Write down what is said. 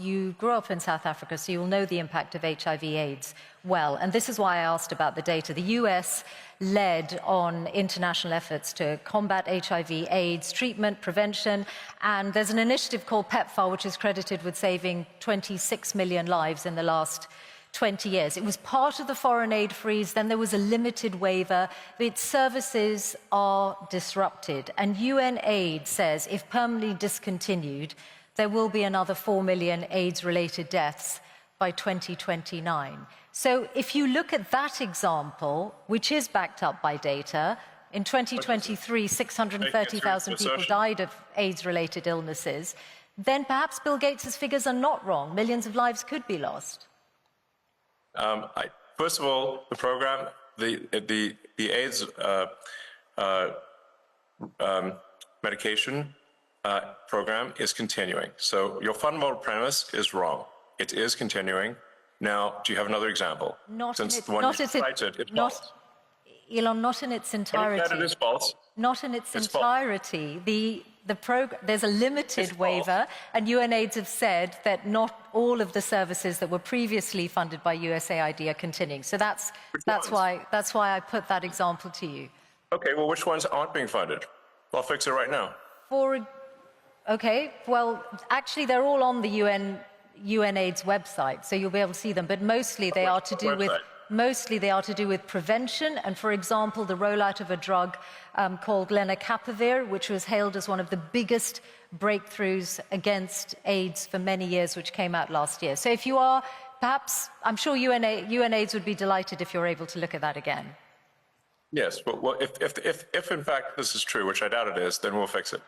you grew up in South Africa, so you'll know the impact of HIV/AIDS well. And this is why I asked about the data. The US led on international efforts to combat HIV/AIDS, treatment, prevention, and there's an initiative called PEPFAR, which is credited with saving 26 million lives in the last 20 years. It was part of the foreign aid freeze, then there was a limited waiver. Its services are disrupted, and UNAID says if permanently discontinued, there will be another 4 million AIDS-related deaths by 2029. So if you look at that example, which is backed up by data, in 2023, 630,000 people died of AIDS-related illnesses, then perhaps Bill Gates's figures are not wrong. Millions of lives could be lost. First of all, the program, the AIDS medication program is continuing. So your fundamental premise is wrong. It is continuing. Now, do you have another example? Elon, not in its entirety. That it is false. Not in its entirety. There's a limited waiver, and UNAIDS have said that not all of the services that were previously funded by USAID are continuing. So that's why I put that example to you. Okay, well, which ones aren't being funded? I'll fix it right now. Okay, well, actually, they're all on the UNAIDS website, so you'll be able to see them. But mostly they are to do with. Mostly they are to do with prevention and, for example, the rollout of a drug called lenacapavir, which was hailed as one of the biggest breakthroughs against AIDS for many years, which came out last year. So if you are, perhaps, I'm sure UNAIDS would be delighted if you're able to look at that again. Yes, but well, if in fact this is true, which I doubt it is, then we'll fix it.